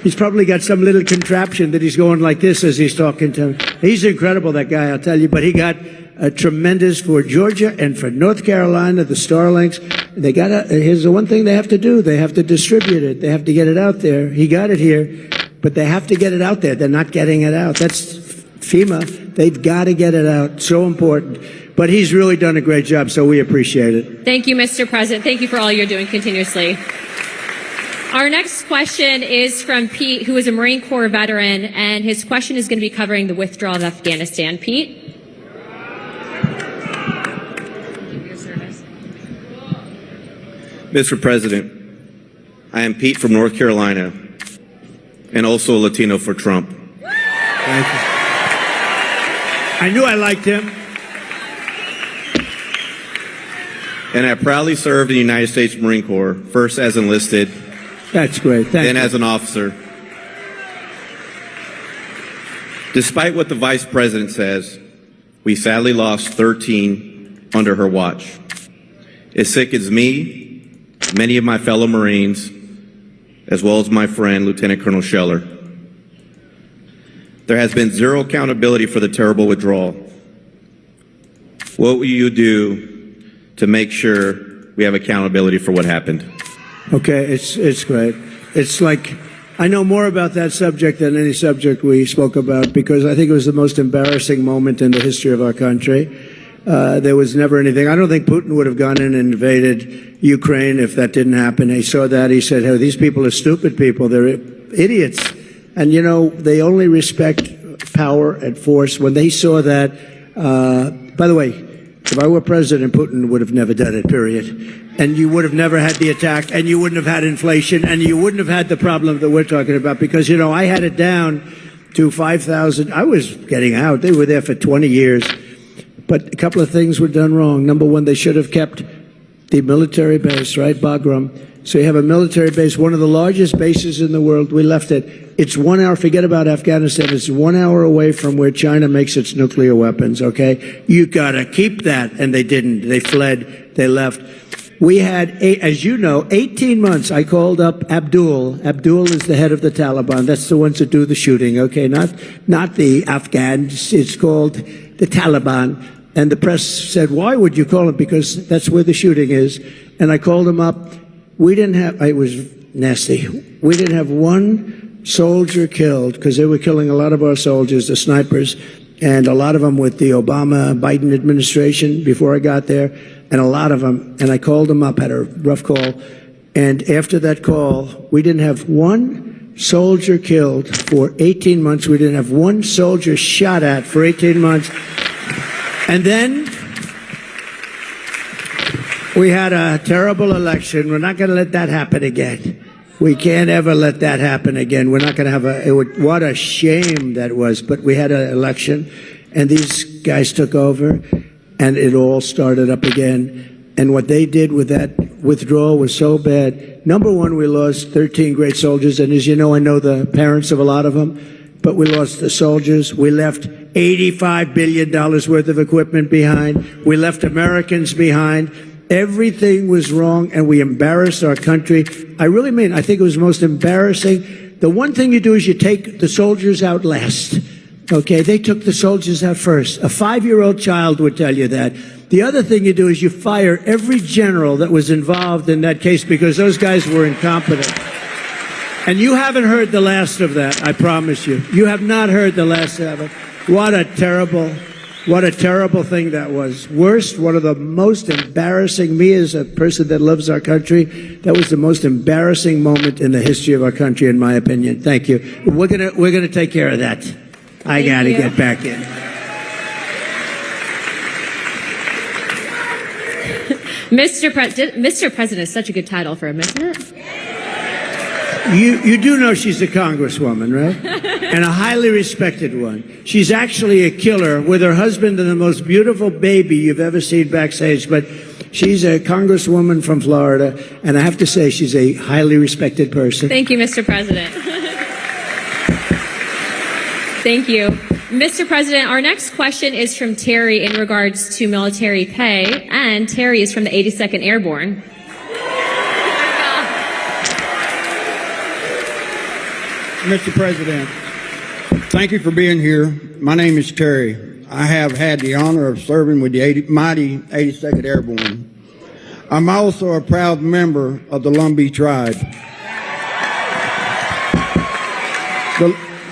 He's probably got some little contraption that he's going like this as he's talking to him. He's incredible, that guy, I'll tell you. But he got a tremendous for Georgia and for North Carolina, the Starlinks. They got here's the one thing they have to do. They have to distribute it. They have to get it out there. He got it here, but they have to get it out there. They're not getting it out. That's FEMA. They've got to get it out. So important. But he's really done a great job, so we appreciate it. Thank you, Mr. President. Thank you for all you're doing continuously. Our next question is from Pete, who is a Marine Corps veteran, and his question is going to be covering the withdrawal of Afghanistan. Pete? Mr. President, I am Pete from North Carolina, and also a Latino for Trump. Thank you. I knew I liked him. And I proudly served in the United States Marine Corps, first as enlisted, That's great. Thank then you. as an officer. Despite what the Vice President says, we sadly lost 13 under her watch. It sickens me, many of my fellow Marines, as well as my friend, Lieutenant Colonel Scheller. There has been zero accountability for the terrible withdrawal. What will you do to make sure we have accountability for what happened. Okay, it's great. It's like, I know more about that subject than any subject we spoke about, because I think it was the most embarrassing moment in the history of our country. There was never anything. I don't think Putin would have gone in and invaded Ukraine if that didn't happen. He saw that. He said, hey, these people are stupid people. They're idiots. And, you know, they only respect power and force. When they saw that, by the way, if I were president, Putin would have never done it, period. And you would have never had the attack, and you wouldn't have had inflation, and you wouldn't have had the problem that we're talking about. Because, you know, I had it down to 5,000. I was getting out. They were there for 20 years. But a couple of things were done wrong. Number one, they should have kept the military base, right, Bagram? So you have a military base, one of the largest bases in the world. We left it. It's 1 hour, forget about Afghanistan, it's 1 hour away from where China makes its nuclear weapons, okay? You gotta keep that, and they didn't. They fled, they left. We had, as you know, 18 months. I called up Abdul. Abdul is the head of the Taliban. That's the ones that do the shooting, okay? Not the Afghans. It's called the Taliban. And the press said, why would you call him? Because that's where the shooting is. And I called him up. We didn't have, it was nasty. We didn't have one soldier killed, because they were killing a lot of our soldiers, the snipers, and a lot of them with the Obama-Biden administration before I got there, and a lot of them. And I called them up, had a rough call. And after that call, we didn't have one soldier killed for 18 months. We didn't have one soldier shot at for 18 months. And then we had a terrible election. We're not going to let that happen again. We can't ever let that happen again. We're not going to have what a shame that was. But we had an election, and these guys took over, and it all started up again. And what they did with that withdrawal was so bad. Number one, we lost 13 great soldiers. And as you know, I know the parents of a lot of them. But we lost the soldiers. We left $85 billion worth of equipment behind. We left Americans behind. Everything was wrong, and we embarrassed our country. I really mean, I think it was most embarrassing. The one thing you do is you take the soldiers out last. Okay, they took the soldiers out first. A 5-year-old child would tell you that. The other thing you do is you fire every general that was involved in that case, because those guys were incompetent. And you haven't heard the last of that, I promise you. You have not heard the last of it. What a terrible thing that was. Worst, one of the most embarrassing, me as a person that loves our country, that was the most embarrassing moment in the history of our country, in my opinion. Thank you. We're gonna take care of that. I gotta get back in. Mr. President is such a good title for him, isn't it? You do know she's a congresswoman, right? And a highly respected one. She's actually a killer with her husband and the most beautiful baby you've ever seen backstage. But she's a congresswoman from Florida, and I have to say she's a highly respected person. Thank you, Mr. President. Thank you. Mr. President, our next question is from Terry in regards to military pay, and Terry is from the 82nd Airborne. Mr. President, thank you for being here. My name is Terry. I have had the honor of serving with the mighty 82nd Airborne. I'm also a proud member of the Lumbee tribe,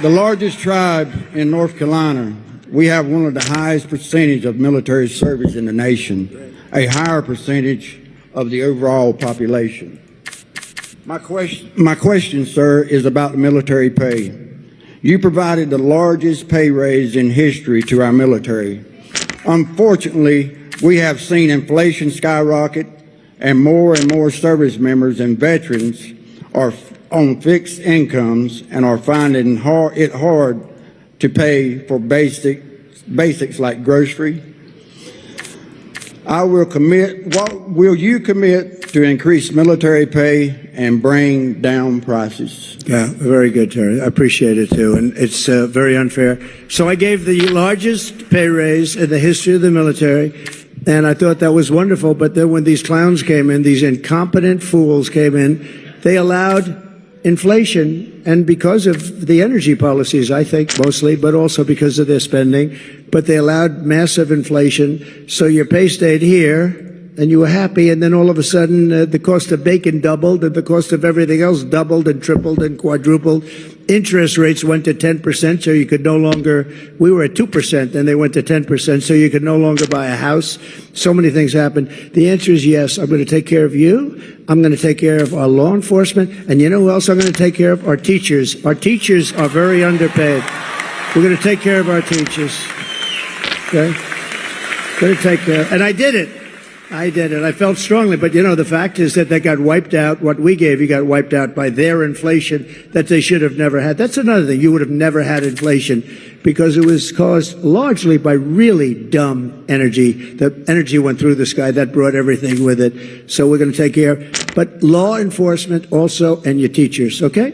the largest tribe in North Carolina. We have one of the highest percentage of military service in the nation, a higher percentage of the overall population. My question, sir, is about the military pay. You provided the largest pay raise in history to our military. Unfortunately, we have seen inflation skyrocket, and more service members and veterans are on fixed incomes and are finding it hard to pay for basics like grocery. What will you commit to increase military pay and bring down prices? Yeah, very good, Terry. I appreciate it, too. And it's very unfair. So I gave the largest pay raise in the history of the military, and I thought that was wonderful. But then when these clowns came in, these incompetent fools came in, they allowed inflation, and because of the energy policies, I think, mostly, but also because of their spending, but they allowed massive inflation. So your pay stayed here, and you were happy, and then all of a sudden the cost of bacon doubled, and the cost of everything else doubled and tripled and quadrupled. Interest rates went to 10%, so you could no longer, we were at 2%, and they went to 10%, so you could no longer buy a house. So many things happened. The answer is yes, I'm going to take care of you. I'm going to take care of our law enforcement, and you know who else I'm going to take care of? Our teachers. Our teachers are very underpaid. We're going to take care of our teachers. Okay? Going to take care. And I did it. I did it. I felt strongly. But, you know, the fact is that they got wiped out. What we gave you got wiped out by their inflation that they should have never had. That's another thing. You would have never had inflation because it was caused largely by really dumb energy. The energy went through the sky. That brought everything with it. So we're going to take care. But law enforcement also and your teachers. Okay?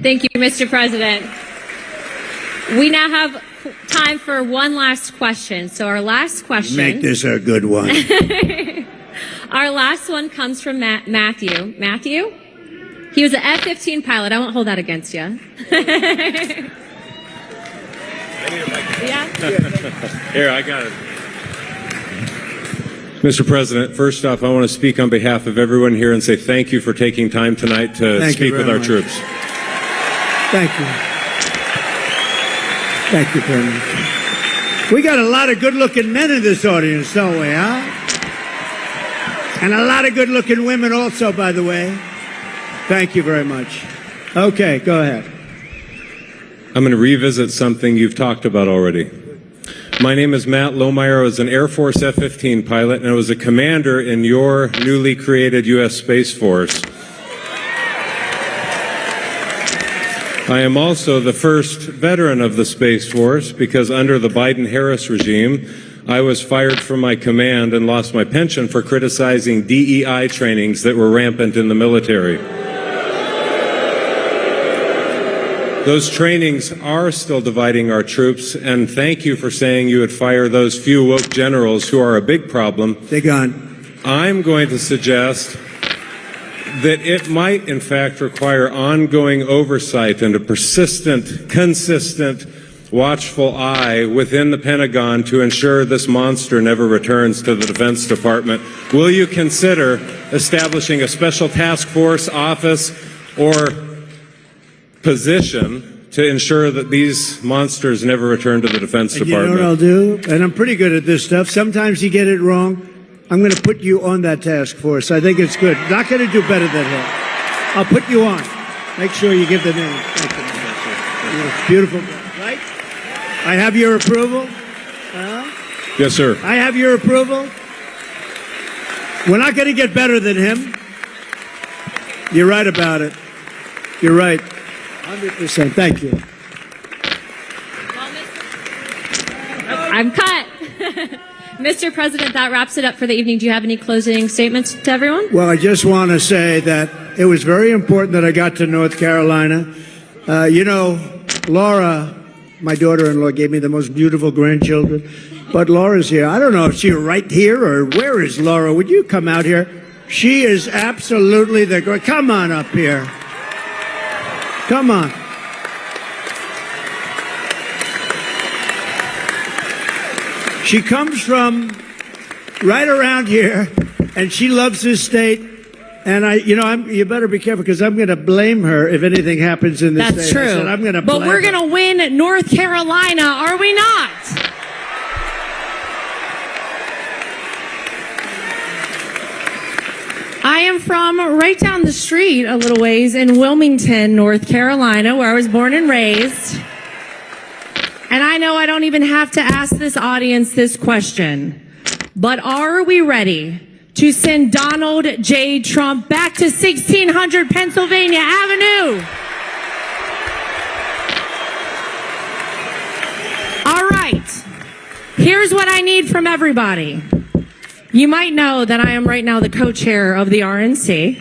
Thank you, Mr. President. We now have time for one last question. So our last question. Make this a good one. Our last one comes from Matthew. Matthew? He was an F-15 pilot. I won't hold that against you. Yeah? Here, I got it. Mr. President, first off, I want to speak on behalf of everyone here and say thank you for taking time tonight to speak with our troops. Thank you. Thank you very much. We got a lot of good-looking men in this audience, don't we, huh? And a lot of good-looking women also, by the way. Thank you very much. Okay, go ahead. I'm going to revisit something you've talked about already. My name is Matt Lohmeyer. I was an Air Force F-15 pilot, and I was a commander in your newly created U.S. Space Force. I am also the first veteran of the Space Force because under the Biden-Harris regime, I was fired from my command and lost my pension for criticizing DEI trainings that were rampant in the military. Those trainings are still dividing our troops, and thank you for saying you would fire those few woke generals who are a big problem. They're gone. I'm going to suggest that it might, in fact, require ongoing oversight and a persistent, consistent, watchful eye within the Pentagon to ensure this monster never returns to the Defense Department. Will you consider establishing a special task force, office, or position to ensure that these monsters never return to the Defense Department? You know what I'll do? And I'm pretty good at this stuff. Sometimes you get it wrong. I'm going to put you on that task force. I think it's good. Not going to do better than him. I'll put you on. Make sure you give the name. Thank you. Beautiful, right? I have your approval. Yes, sir. I have your approval. We're not going to get better than him. You're right about it. You're right. 100%. Thank you. I'm cut. Mr. President, that wraps it up for the evening. Do you have any closing statements to everyone? Well, I just want to say that it was very important that I got to North Carolina. You know, Laura, my daughter-in-law, gave me the most beautiful grandchildren. But Laura's here. I don't know if she's right here or where is Laura. Would you come out here? She is absolutely the great. Come on up here. Come on. She comes from right around here, and she loves this state. And you better be careful because I'm going to blame her if anything happens in this state. That's true. I said, I'm going to but blame we're her. going to win North Carolina, are we not? I am from right down the street a little ways in Wilmington, North Carolina, where I was born and raised. And I know I don't even have to ask this audience this question, but are we ready to send Donald J. Trump back to 1600 Pennsylvania Avenue? All right. Here's what I need from everybody. You might know that I am right now the co-chair of the RNC,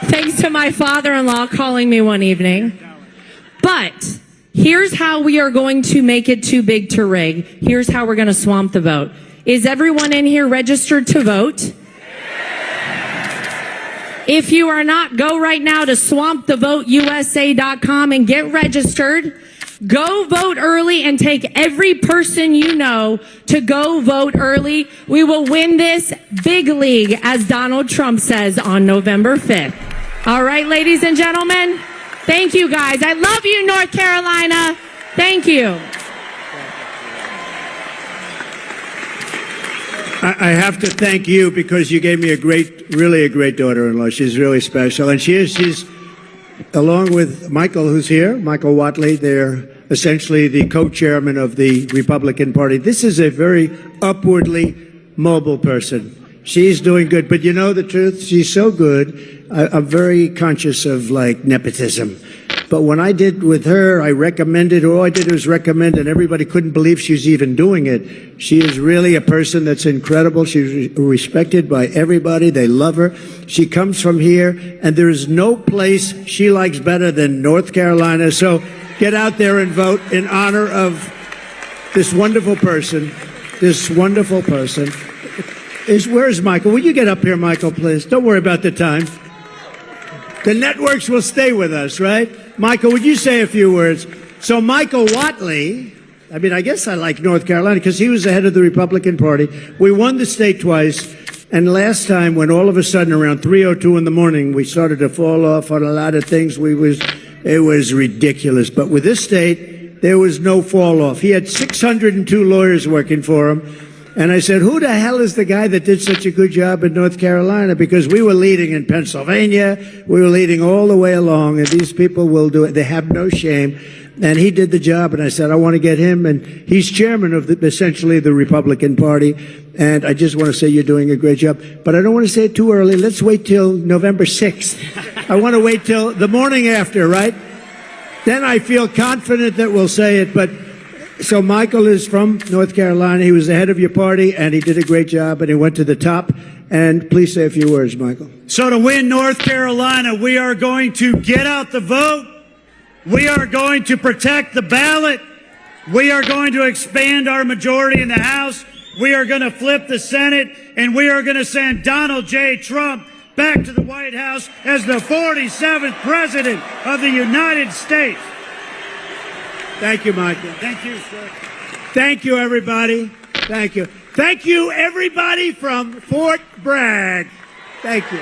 thanks to my father-in-law calling me one evening. But here's how we are going to make it too big to rig. Here's how we're going to swamp the vote. Is everyone in here registered to vote? If you are not, go right now to swampthevoteusa.com and get registered. Go vote early and take every person you know to go vote early. We will win this big league, as Donald Trump says on November 5th. All right, ladies and gentlemen, thank you guys. I love you, North Carolina. Thank you. I have to thank you because you gave me really a great daughter-in-law. She's really special. And she's, along with Michael, who's here, Michael Whatley, they're essentially the co-chairman of the Republican Party. This is a very upwardly mobile person. She's doing good. But you know the truth? She's so good. I'm very conscious of, like, nepotism. But when I did with her, I recommended, all I did was recommend, and everybody couldn't believe she was even doing it. She is really a person that's incredible. She's respected by everybody. They love her. She comes from here, and there is no place she likes better than North Carolina. So get out there and vote in honor of this wonderful person. Where's Michael? Will you get up here, Michael, please? Don't worry about the time. The networks will stay with us, right? Michael, would you say a few words? So Michael Whatley, I mean, I guess I like North Carolina because he was the head of the Republican Party. We won the state twice. And last time, when all of a sudden around 3:02 in the morning, we started to fall off on a lot of things, it was ridiculous. But with this state, there was no fall off. He had 602 lawyers working for him. And I said, who the hell is the guy that did such a good job in North Carolina? Because we were leading in Pennsylvania. We were leading all the way along. And these people will do it. They have no shame. And he did the job. And I said, I want to get him. And he's chairman of essentially the Republican Party. And I just want to say you're doing a great job. But I don't want to say it too early. Let's wait till November 6th. I want to wait till the morning after, right? Then I feel confident that we'll say it. But so Michael is from North Carolina. He was the head of your party, and he did a great job, and he went to the top. And please say a few words, Michael. So to win North Carolina, we are going to get out the vote. We are going to protect the ballot. We are going to expand our majority in the House. We are going to flip the Senate, and we are going to send Donald J. Trump back to the White House as the 47th president of the United States. Thank you, Michael. Thank you, sir. Thank you, everybody. Thank you. Thank you, everybody from Fort Bragg. Thank you.